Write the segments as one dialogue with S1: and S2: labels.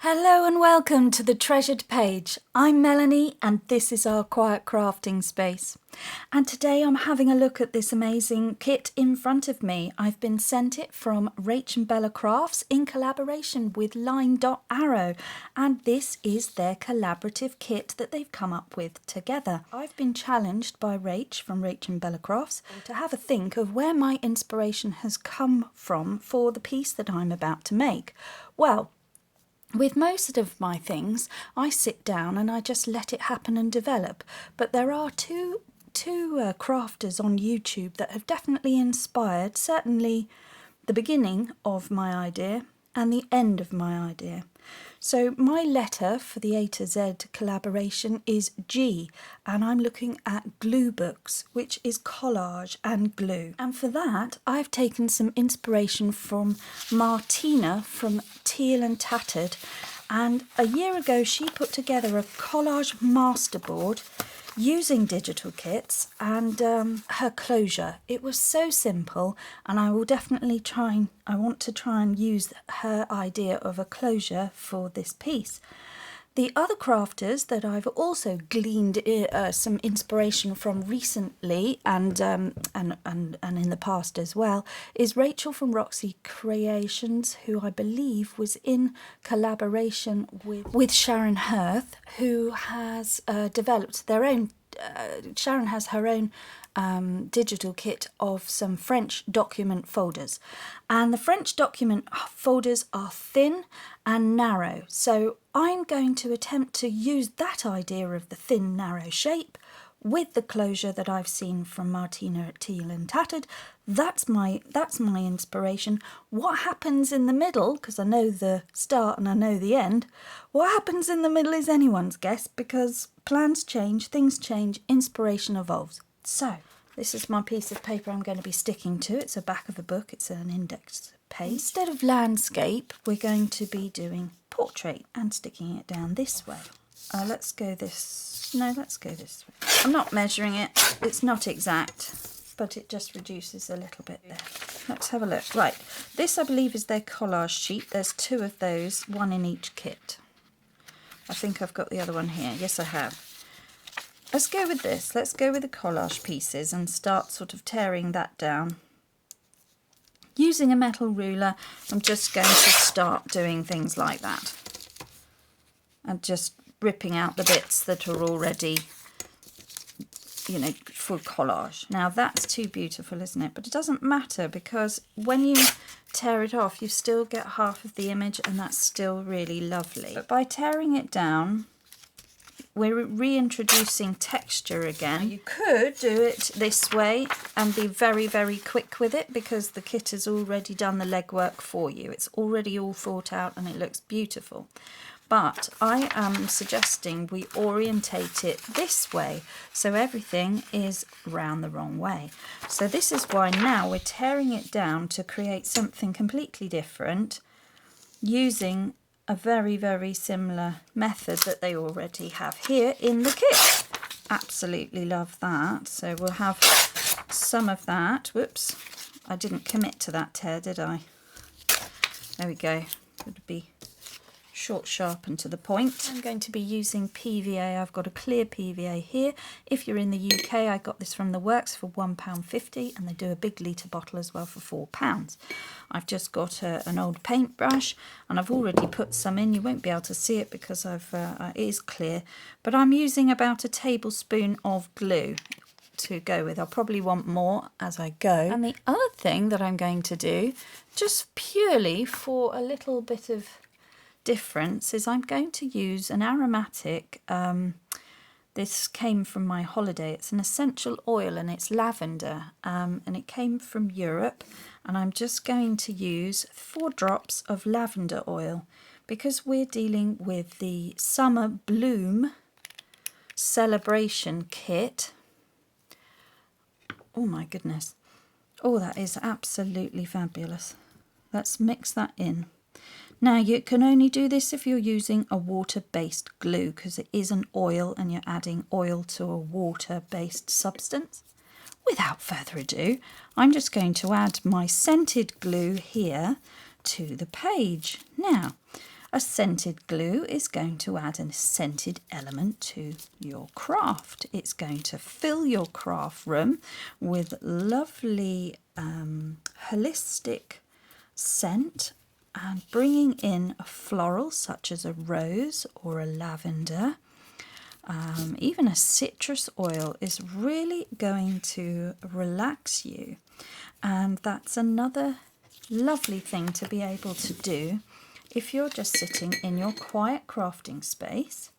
S1: Hello and welcome to the Treasured Page. I'm Melanie and this is our quiet crafting space. And today I'm having a look at this amazing kit in front of me. I've been sent it from Rach and Bella Crafts in collaboration with Line.Arrow, and this is their collaborative kit that they've come up with together. I've been challenged by Rach from Rach and Bella Crafts to have a think of where my inspiration has come from for the piece that I'm about to make. Well, with most of my things, I sit down and I just let it happen and develop. But there are two crafters on YouTube that have definitely inspired, certainly the beginning of my idea and the end of my idea. So my letter for the A to Z collaboration is G, and I'm looking at glue books, which is collage and glue. And for that, I've taken some inspiration from Martina from Teal and Tattered. And a year ago, she put together a collage masterboard using digital kits and her closure. It was so simple, and I will definitely I want to try and use her idea of a closure for this piece. The other crafters that I've also gleaned some inspiration from recently and in the past as well is Rachel from Roxy Creations, who I believe was in collaboration with Sharon Hirth, who has developed their own. Sharon has her own digital kit of some French document folders, and the French document folders are thin and narrow, so I'm going to attempt to use that idea of the thin narrow shape with the closure that I've seen from Martina at Teal and Tattered. That's my inspiration. What happens in the middle, because I know the start and I know the end, what happens in the middle is anyone's guess, because plans change, things change, inspiration evolves. So this is my piece of paper I'm going to be sticking to. It's a back of a book, it's an index page. Instead of landscape, we're going to be doing portrait and sticking it down this way. Let's go this way. I'm not measuring it, it's not exact, but it just reduces a little bit there. Let's have a look. Right, this I believe is their collage sheet. There's two of those, one in each kit. I think I've got the other one here. Yes, I have. Let's go with this. Let's go with the collage pieces and start sort of tearing that down. Using a metal ruler, I'm just going to start doing things like that. And just ripping out the bits that are already, for collage. Now that's too beautiful, isn't it? But it doesn't matter, because when you tear it off, you still get half of the image, and that's still really lovely. But by tearing it down, we're reintroducing texture again. You could do it this way and be very, very quick with it, because the kit has already done the legwork for you. It's already all thought out and it looks beautiful. But I am suggesting we orientate it this way, so everything is round the wrong way. So this is why now we're tearing it down to create something completely different, using a very, very similar method that they already have here in the kit. Absolutely love that. So we'll have some of that. Whoops, I didn't commit to that tear, did I? There we go. Would be short, sharp and to the point. I'm going to be using PVA. I've got a clear PVA here. If you're in the UK, I got this from the Works for £1.50, and they do a big litre bottle as well for £4. I've just got an old paintbrush, and I've already put some in. You won't be able to see it because it is clear, but I'm using about a tablespoon of glue to go with. I'll probably want more as I go. And the other thing that I'm going to do, just purely for a little bit of difference, is I'm going to use an aromatic. This came from my holiday. It's an essential oil and it's lavender, and it came from Europe, and I'm just going to use 4 drops of lavender oil, because we're dealing with the Summer Bloom Celebration Kit. Oh my goodness, oh, that is absolutely fabulous. Let's mix that in. Now, you can only do this if you're using a water-based glue, because it is an oil and you're adding oil to a water-based substance. Without further ado, I'm just going to add my scented glue here to the page. Now, A scented glue is going to add a scented element to your craft. It's going to fill your craft room with lovely holistic scent, and bringing in a floral such as a rose or a lavender. Even a citrus oil is really going to relax you, and that's another lovely thing to be able to do if you're just sitting in your quiet crafting space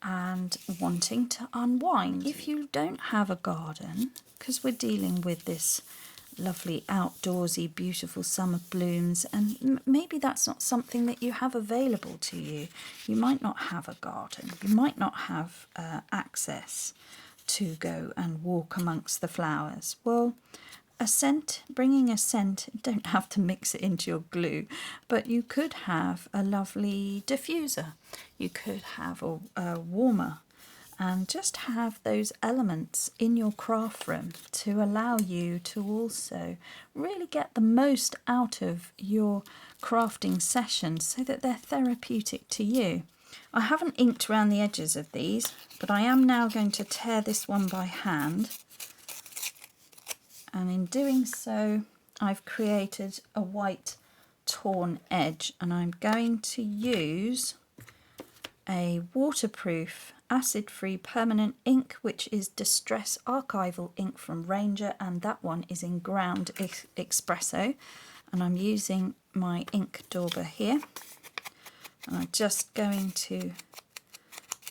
S1: and wanting to unwind. If you don't have a garden, because we're dealing with this lovely outdoorsy beautiful summer blooms, and maybe that's not something that you have available to you. You might not have a garden, you might not have access to go and walk amongst the flowers. Well, a scent, bringing a scent, you don't have to mix it into your glue, but you could have a lovely diffuser, you could have a warmer, and just have those elements in your craft room to allow you to also really get the most out of your crafting sessions so that they're therapeutic to you. I haven't inked around the edges of these, but I am now going to tear this one by hand. And in doing so, I've created a white torn edge, and I'm going to use a waterproof acid-free permanent ink, which is Distress Archival ink from Renature, and that one is in ground espresso. And I'm using my ink dauber here, and I'm just going to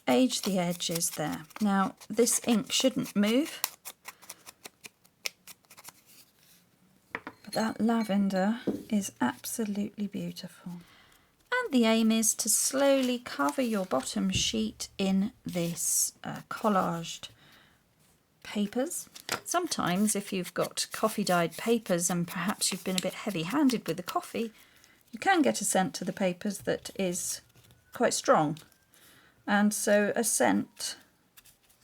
S1: age the edges there. Now this ink shouldn't move, but that lavender is absolutely beautiful. And the aim is to slowly cover your bottom sheet in this collaged papers. Sometimes if you've got coffee dyed papers and perhaps you've been a bit heavy handed with the coffee, you can get a scent to the papers that is quite strong. And so a scent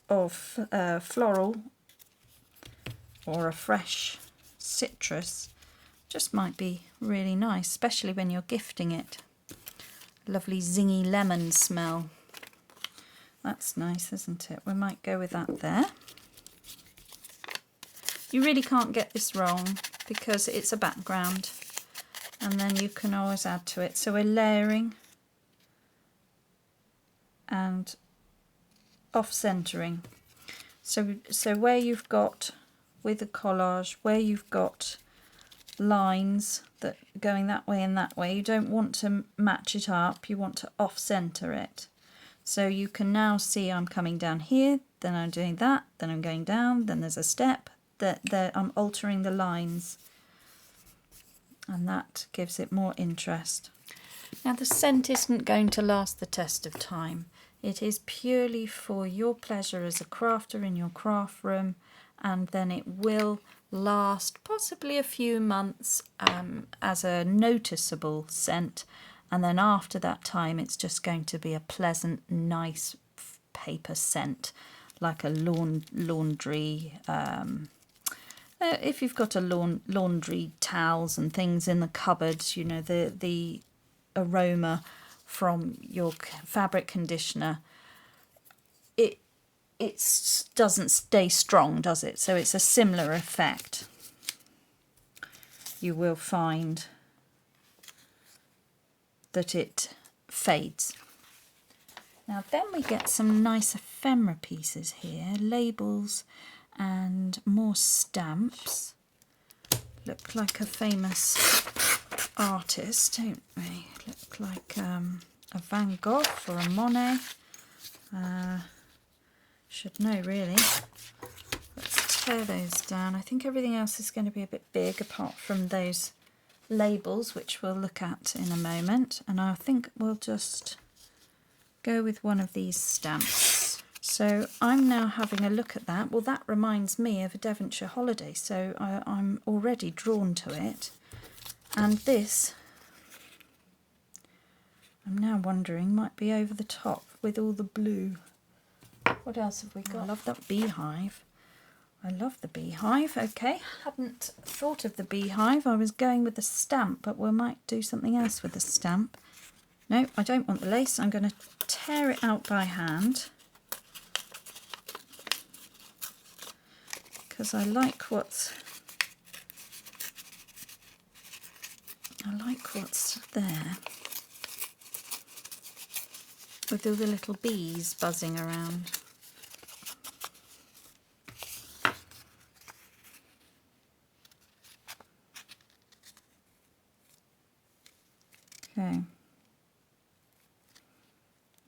S1: of floral or a fresh citrus just might be really nice, especially when you're gifting it. Lovely zingy lemon smell. That's nice, isn't it? We might go with that there. You really can't get this wrong because it's a background, and then you can always add to it. So we're layering and off-centering. So where you've got, with the collage, where you've got lines that going that way and that way, you don't want to match it up, you want to off-center it. So you can now see I'm coming down here, then I'm doing that, then I'm going down, then there's a step, that I'm altering the lines, and that gives it more interest. Now the scent isn't going to last the test of time. It is purely for your pleasure as a crafter in your craft room, and then it will last possibly a few months as a noticeable scent, and then after that time it's just going to be a pleasant, nice paper scent, like a laundry. If you've got a laundry towels and things in the cupboards, you know, the aroma from your fabric conditioner, it doesn't stay strong, does it? So it's a similar effect. You will find that it fades. Now then we get some nice ephemera pieces here, labels and more stamps. Look like a famous artist, don't they? Look like a Van Gogh or a Monet. Should know really. Let's tear those down. I think everything else is going to be a bit big apart from those labels, which we'll look at in a moment. And I think we'll just go with one of these stamps. So I'm now having a look at that. Well, that reminds me of a Devonshire holiday, so I'm already drawn to it. And this, I'm now wondering, might be over the top with all the blue. What else have we got? I love that beehive. I love the beehive. Okay, hadn't thought of the beehive. I was going with the stamp, but we might do something else with the stamp. No, I don't want the lace. I'm going to tear it out by hand because I like what's there with all the little bees buzzing around. Okay,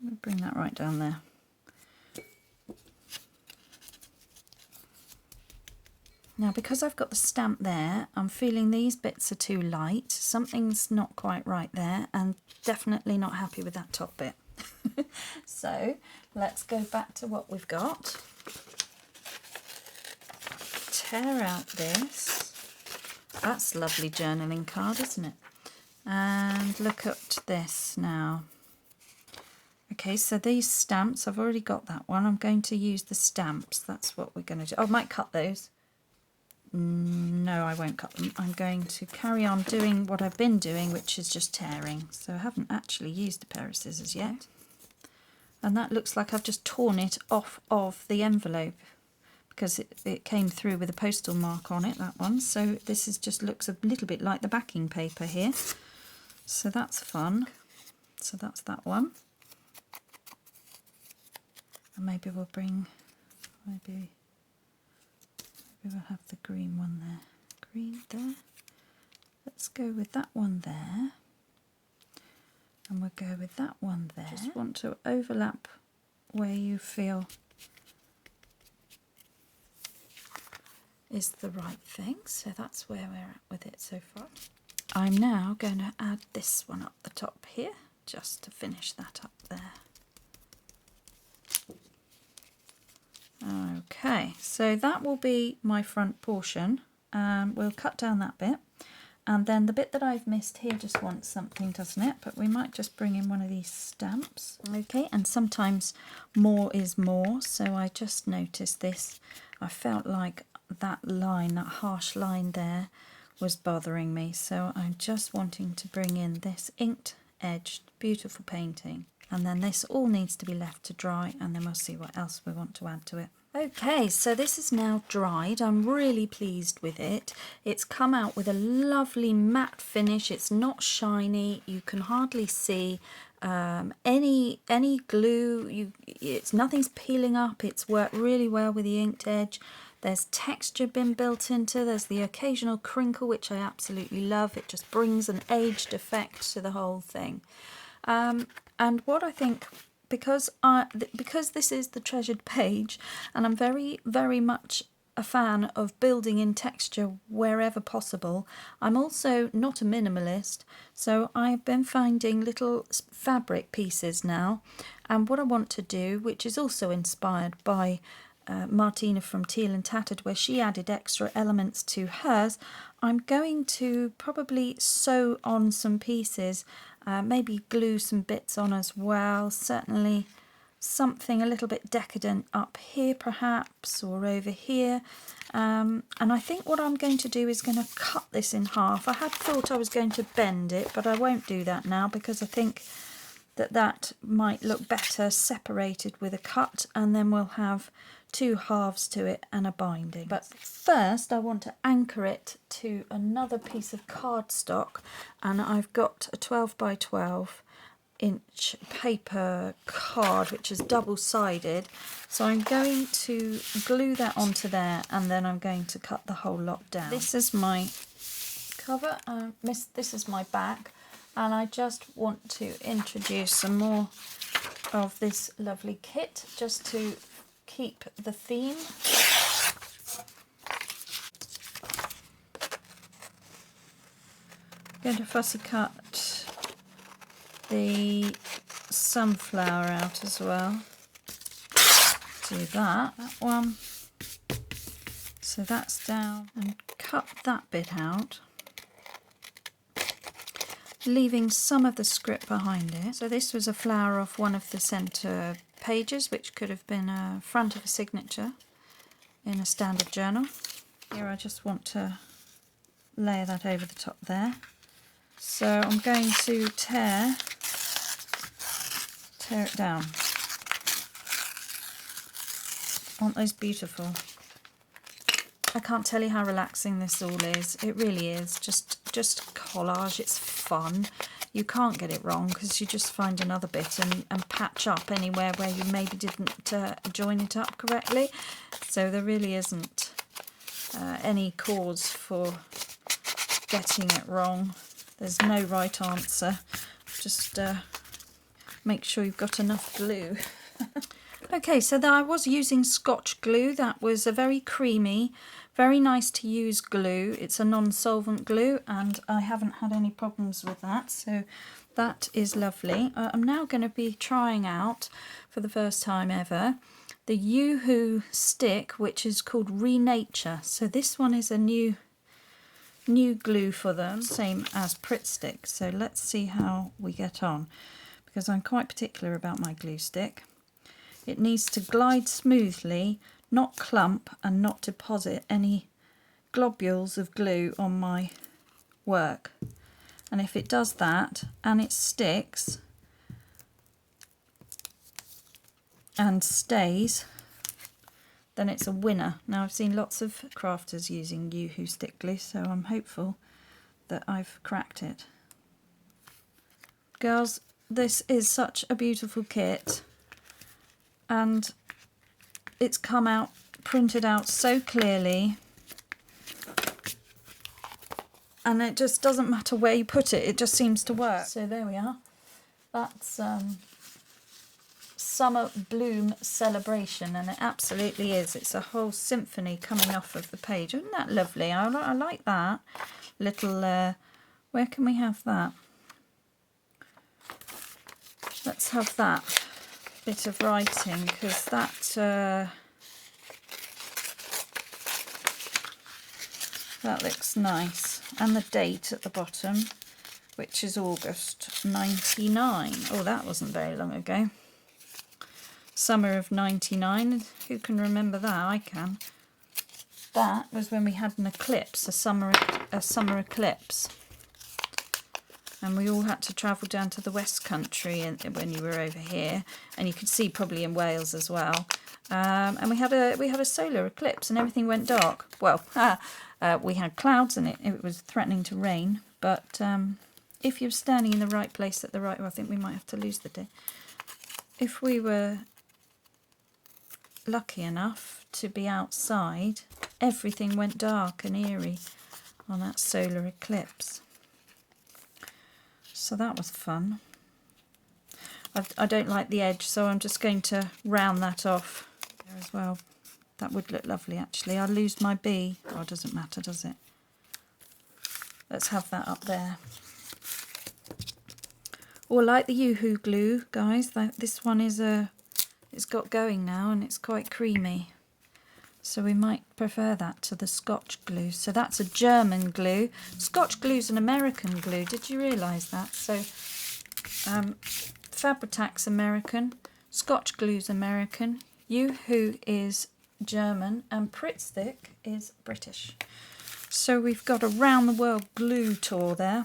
S1: I'll bring that right down there. Now, because I've got the stamp there, I'm feeling these bits are too light. Something's not quite right there, and definitely not happy with that top bit. So let's go back to what we've got. Tear out this. That's a lovely journaling card, isn't it? And look at this now. Okay, so these stamps, I've already got that one. I'm going to use the stamps. That's what we're going to do. Oh, I might cut those. No, I won't cut them. I'm going to carry on doing what I've been doing, which is just tearing. So I haven't actually used a pair of scissors yet. And that looks like I've just torn it off of the envelope because it came through with a postal mark on it, that one. So this is just looks a little bit like the backing paper here. So that's fun. So that's that one. And maybe we'll bring, maybe we'll have the green one there. Green there. Let's go with that one there. And we'll go with that one there. Just want to overlap where you feel is the right thing. So that's where we're at with it so far. I'm now going to add this one up the top here, just to finish that up there. Okay, so that will be my front portion. We'll cut down that bit. And then the bit that I've missed here just wants something, doesn't it? But we might just bring in one of these stamps. Okay, and sometimes more is more. So I just noticed this. I felt like that line, that harsh line there, was bothering me. So I'm just wanting to bring in this inked edged, beautiful painting. And then this all needs to be left to dry, and then we'll see what else we want to add to it. Okay, so this is now dried. I'm really pleased with it. It's come out with a lovely matte finish. It's not shiny. You can hardly see any glue. Nothing's peeling up. It's worked really well with the inked edge. There's texture been built into. There's the occasional crinkle, which I absolutely love. It just brings an aged effect to the whole thing. And what I think, because this is the treasured page, and I'm very, very much a fan of building in texture wherever possible, I'm also not a minimalist, so I've been finding little fabric pieces now. And what I want to do, which is also inspired by Martina from Teal and Tattered, where she added extra elements to hers, I'm going to probably sew on some pieces, maybe glue some bits on as well, certainly something a little bit decadent up here perhaps, or over here. And I think what I'm going to do is going to cut this in half. I had thought I was going to bend it, but I won't do that now because I think that might look better separated with a cut, and then we'll have two halves to it and a binding. But first I want to anchor it to another piece of cardstock, and I've got a 12 by 12 inch paper card which is double-sided, so I'm going to glue that onto there, and then I'm going to cut the whole lot down. This is my cover, this is my back, and I just want to introduce some more of this lovely kit just to keep the theme. I'm going to fussy cut the sunflower out as well. Do that one. So that's down, and cut that bit out, leaving some of the script behind it. So this was a flower off one of the centre pages, which could have been a front of a signature in a standard journal. Here I just want to layer that over the top there. So I'm going to tear tear it down. Aren't those beautiful? I can't tell you how relaxing this all is. It really is. Just collage. It's fun. You can't get it wrong because you just find another bit and patch up anywhere where you maybe didn't join it up correctly. So there really isn't any cause for getting it wrong. There's no right answer. Just make sure you've got enough glue. Okay, so I was using Scotch glue. That was a very creamy, very nice to use glue. It's a non-solvent glue and I haven't had any problems with that, so that is lovely. I'm now going to be trying out, for the first time ever, the Yoo-Hoo stick, which is called Renature. So this one is a new glue for them, same as Pritt stick. So let's see how we get on, because I'm quite particular about my glue stick. It needs to glide smoothly, not clump and not deposit any globules of glue on my work. And if it does that and it sticks and stays, then it's a winner. Now I've seen lots of crafters using Yoo-Hoo stick glue, so I'm hopeful that I've cracked it. Girls, this is such a beautiful kit. And it's come out, printed out so clearly, and it just doesn't matter where you put it, it just seems to work. So there we are. That's Summer Bloom Celebration, and it absolutely is. It's a whole symphony coming off of the page. Isn't that lovely? I like that little, where can we have that? Let's have that bit of writing, because that looks nice, and the date at the bottom, which is August 99. Oh, that wasn't very long ago. Summer of 99. Who can remember that? I can. That was when we had an eclipse, a summer eclipse. And we all had to travel down to the West Country when you were over here, and you could see probably in Wales as well. And we had a solar eclipse, and everything went dark. Well, we had clouds, and it was threatening to rain. But if you're standing in the right place at the right, well, I think we might have to lose the day. If we were lucky enough to be outside, everything went dark and eerie on that solar eclipse. So that was fun. I don't like the edge, so I'm just going to round that off there as well. That would look lovely, actually. I'll lose my B. Oh, it doesn't matter, does it? Let's have that up there. Oh, I like the Yoo-Hoo glue, guys. This one is it's got going now, and it's quite creamy. So we might prefer that to the Scotch glue. So that's a German glue. Scotch glue's an American glue. Did you realise that? So Fabri-Tac's American, Scotch glue's American, Yoo-Hoo is German, and Pritt stick is British. So we've got a round the world glue tour there.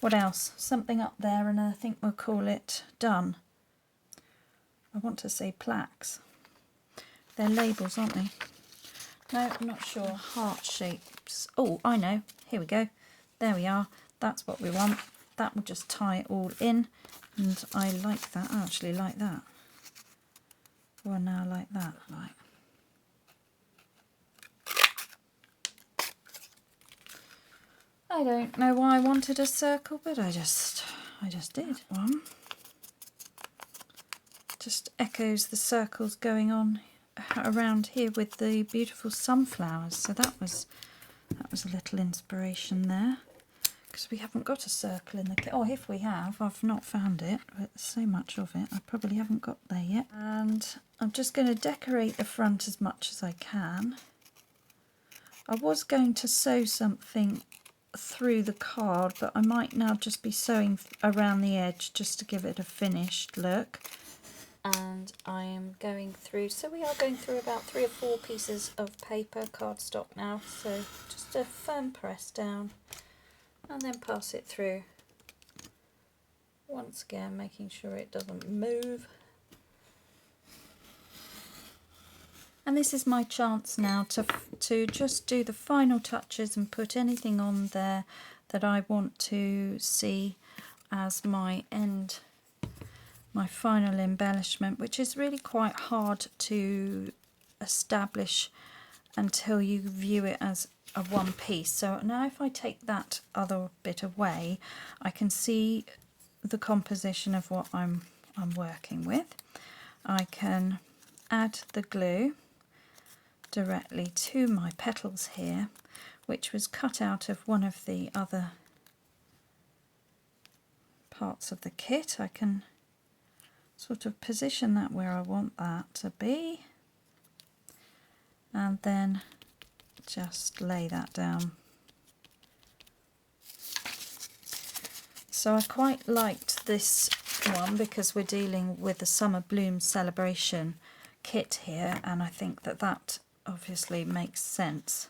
S1: What else? Something up there, and I think we'll call it done. I want to say plaques. They're labels, aren't they? No, I'm not sure. Heart shapes. Oh, I know. Here we go. There we are. That's what we want. That will just tie it all in. And I like that. I actually like that. Well, now I like that. Right. I don't know why I wanted a circle, but I just did. One. Just echoes the circles going on around here with the beautiful sunflowers. So that was a little inspiration there, because we haven't got a circle in the kit. Oh, if we have, I've not found it, but there's so much of it I probably haven't got there yet. And I'm just going to decorate the front as much as I can. I was going to sew something through the card, but I might now just be sewing around the edge just to give it a finished look. And I am going through, so we are going through about 3 or 4 pieces of paper, cardstock now, so just a firm press down and then pass it through Once again, making sure it doesn't move. And this is my chance now to just do the final touches and put anything on there that I want to see as my final embellishment, which is really quite hard to establish until you view it as a one piece. So now if I take that other bit away, I can see the composition of what I'm working with. I can add the glue directly to my petals here, which was cut out of one of the other parts of the kit. I can sort of position that where I want that to be, and then just lay that down. So I quite liked this one because we're dealing with the Summer Bloom Celebration kit here, and I think that that obviously makes sense.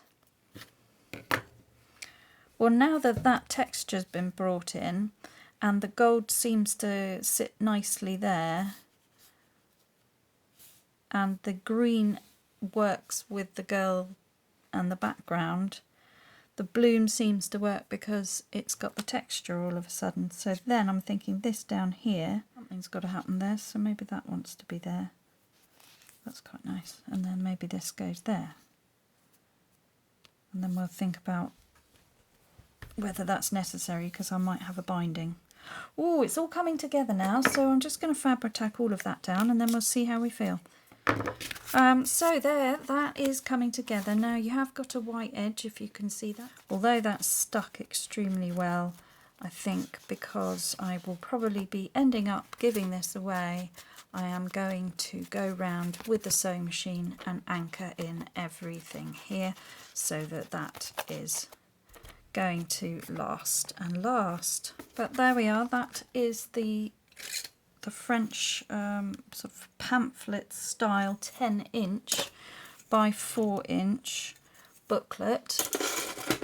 S1: Well, now that that texture's been brought in and the gold seems to sit nicely there, and the green works with the girl and the background, the bloom seems to work because it's got the texture all of a sudden. So then I'm thinking this down here, something's got to happen there, so maybe that wants to be there. That's quite nice. And then maybe this goes there. And then we'll think about whether that's necessary, because I might have a binding. Oh, it's all coming together now, so I'm just going to fabric tack all of that down and then we'll see how we feel. So there, that is coming together. Now you have got a white edge, if you can see that. Although that's stuck extremely well, I think because I will probably be ending up giving this away, I am going to go round with the sewing machine and anchor in everything here so that that is going to last and last. But there we are, that is the French sort of pamphlet style 10" by 4" booklet,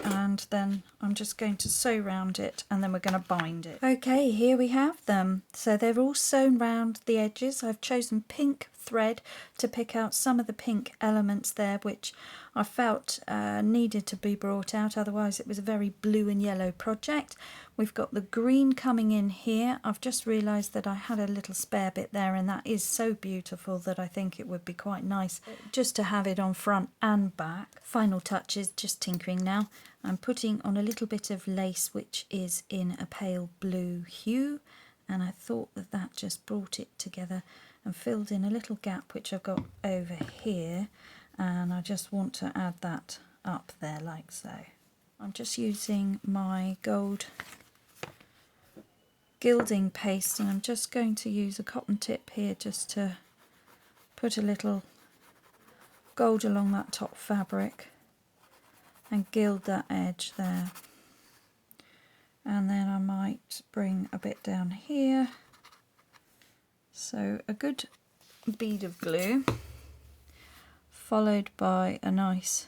S1: and then I'm just going to sew round it and then we're going to bind it. Okay, here we have them. So they're all sewn round the edges. I've chosen pink thread to pick out some of the pink elements there which I felt needed to be brought out, otherwise it was a very blue and yellow project. We've got the green coming in here. I've just realised that I had a little spare bit there, and that is so beautiful that I think it would be quite nice just to have it on front and back. Final touches, just tinkering now. I'm putting on a little bit of lace which is in a pale blue hue, and I thought that that just brought it together and filled in a little gap which I've got over here, and I just want to add that up there like so. I'm just using my gold gilding paste, and I'm just going to use a cotton tip here just to put a little gold along that top fabric and gild that edge there. And then I might bring a bit down here. So a good bead of glue followed by a nice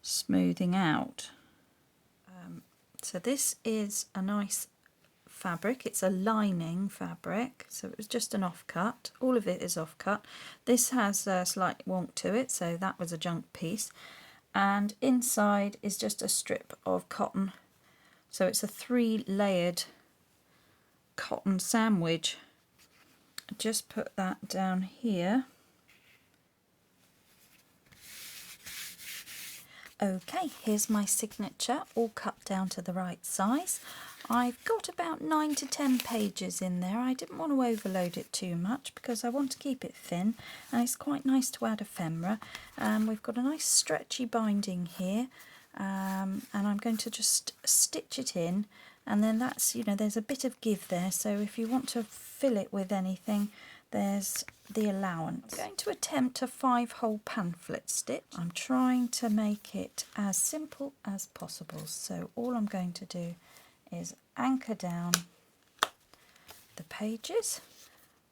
S1: smoothing out. So this is a nice fabric, it's a lining fabric, so it was just an offcut. All of it is offcut. This has a slight wonk to it, so that was a junk piece, and inside is just a strip of cotton, so it's a 3-layered cotton sandwich. Just put that down here. Okay, here's my signature, all cut down to the right size. I've got about 9 to 10 pages in there. I didn't want to overload it too much because I want to keep it thin, and it's quite nice to add ephemera. We've got a nice stretchy binding here, and I'm going to just stitch it in, and then that's, you know, there's a bit of give there, so if you want to fill it with anything, there's the allowance. I'm going to attempt a 5-hole pamphlet stitch. I'm trying to make it as simple as possible, so all I'm going to do is anchor down the pages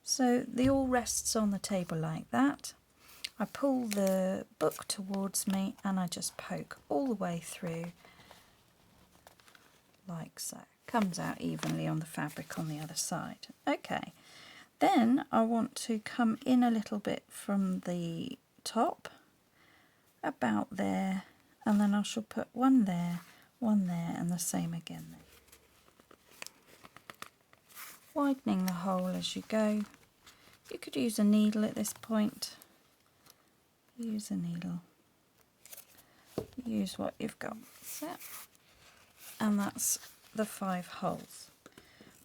S1: so the all rests on the table like that. I pull the book towards me and I just poke all the way through like so. Comes out evenly on the fabric on the other side. Okay, then I want to come in a little bit from the top, about there, and then I shall put one there, and the same again there. Widening the hole as you go. You could use a needle at this point. Use a needle. Use what you've got. So, and that's the 5 holes.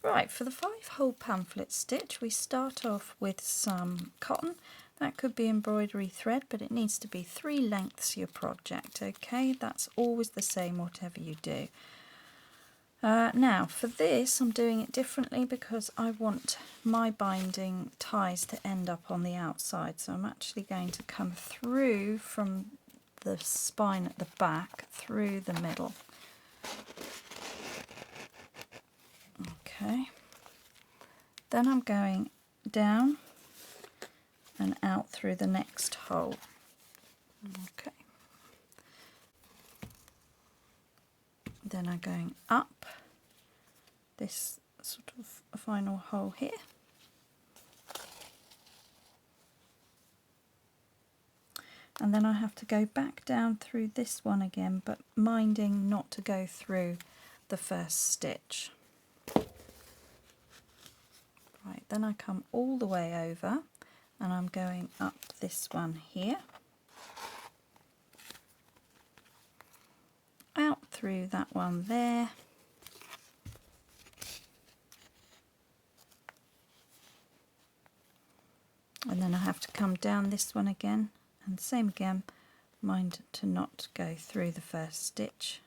S1: Right, for the 5-hole pamphlet stitch, we start off with some cotton. That could be embroidery thread, but it needs to be 3 lengths your project, okay? That's always the same, whatever you do. Now, for this, I'm doing it differently because I want my binding ties to end up on the outside. So I'm actually going to come through from the spine at the back, through the middle. Okay. Then I'm going down and out through the next hole. Okay. Then I'm going up this sort of final hole here. And then I have to go back down through this one again, but minding not to go through the first stitch. Right, then I come all the way over and I'm going up this one here. Out through that one there. And then I have to come down this one again, and same again, mind to not go through the first stitch.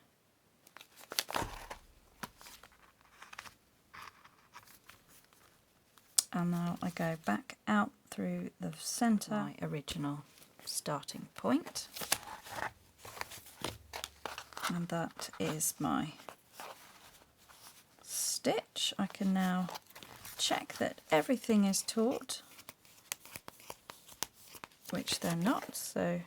S1: And now I go back out through the centre, my original starting point. And that is my stitch. I can now check that everything is taut, which they're not, so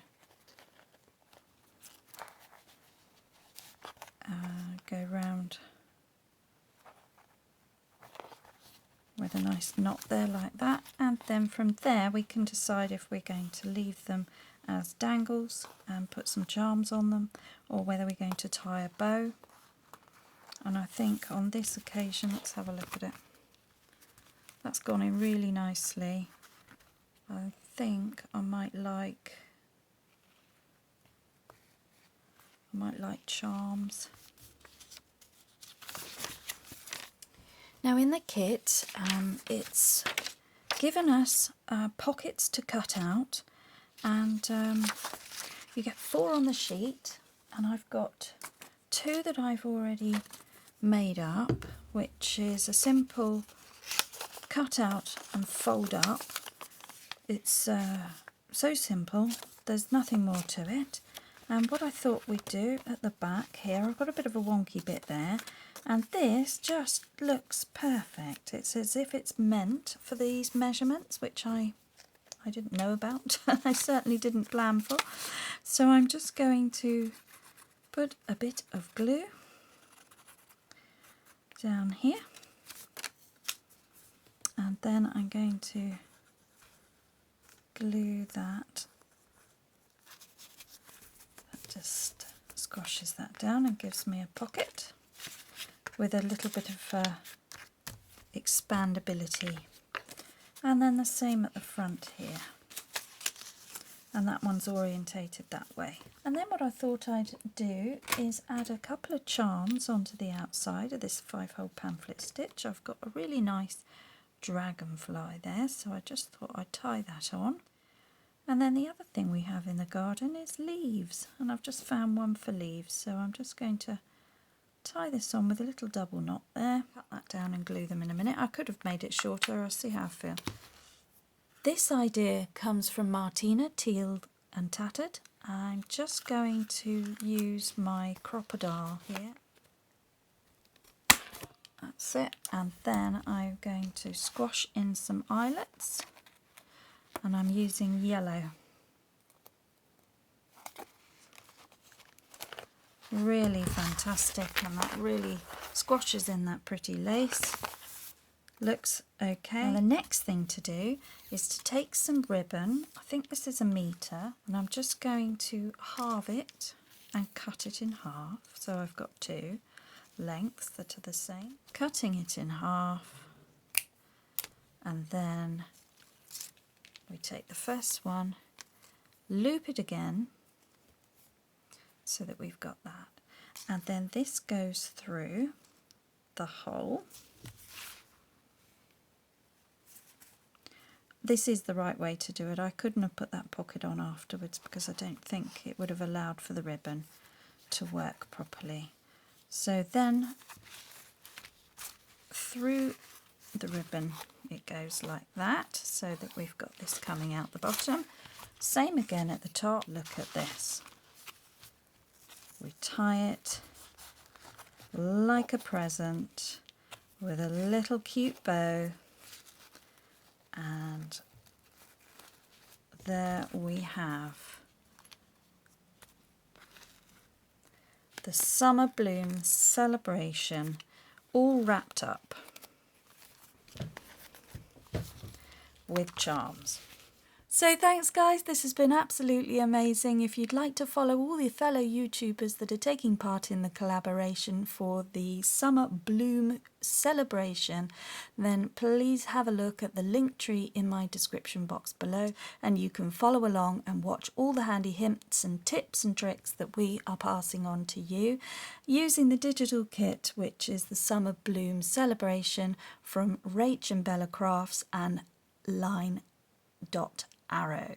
S1: go round with a nice knot there like that, and then from there we can decide if we're going to leave them as dangles and put some charms on them, or whether we're going to tie a bow. And I think on this occasion, let's have a look at it. That's gone in really nicely. I think I might like charms. Now in the kit, it's given us pockets to cut out, and you get 4 on the sheet, and I've got 2 that I've already made up, which is a simple cut out and fold up. It's so simple, there's nothing more to it. And what I thought we'd do at the back here, I've got a bit of a wonky bit there, and this just looks perfect. It's as if it's meant for these measurements, which I didn't know about. I certainly didn't plan for. So I'm just going to put a bit of glue down here, and then I'm going to glue that. That just squashes that down and gives me a pocket with a little bit of expandability. And then the same at the front here. And that one's orientated that way. And then what I thought I'd do is add a couple of charms onto the outside of this 5-hole pamphlet stitch. I've got a really nice dragonfly there, so I just thought I'd tie that on. And then the other thing we have in the garden is leaves, and I've just found one for leaves, so I'm just going to tie this on with a little double knot there, cut that down and glue them in a minute. I could have made it shorter, I'll see how I feel. This idea comes from Martina, Teal and Tattered. I'm just going to use my crocodile here. That's it, and then I'm going to squash in some eyelets, and I'm using yellow. Really fantastic, and that really squashes in that pretty lace. Looks okay. Now the next thing to do is to take some ribbon, I think this is 1 metre, and I'm just going to halve it and cut it in half. So I've got 2 lengths that are the same. Cutting it in half, and then we take the first one, loop it again so that we've got that, and then this goes through the hole. This is the right way to do it. I couldn't have put that pocket on afterwards because I don't think it would have allowed for the ribbon to work properly. So then through the ribbon it goes like that, so that we've got this coming out the bottom. Same again at the top. Look at this. We tie it like a present with a little cute bow, and there we have the Summer Bloom celebration all wrapped up with charms. So thanks guys, this has been absolutely amazing. If you'd like to follow all the fellow YouTubers that are taking part in the collaboration for the Summer Bloom celebration, then please have a look at the link tree in my description box below, and you can follow along and watch all the handy hints and tips and tricks that we are passing on to you using the digital kit, which is the Summer Bloom celebration from Rach and Bella Crafts and Line.Arrow,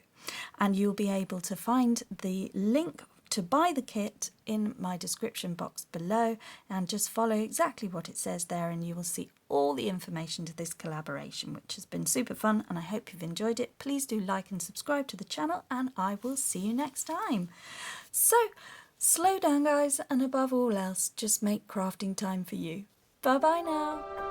S1: and you'll be able to find the link to buy the kit in my description box below, and just follow exactly what it says there and you will see all the information to this collaboration, which has been super fun, and I hope you've enjoyed it. Please do like and subscribe to the channel, and I will see you next time. So slow down guys, and above all else, just make crafting time for you. Bye bye now.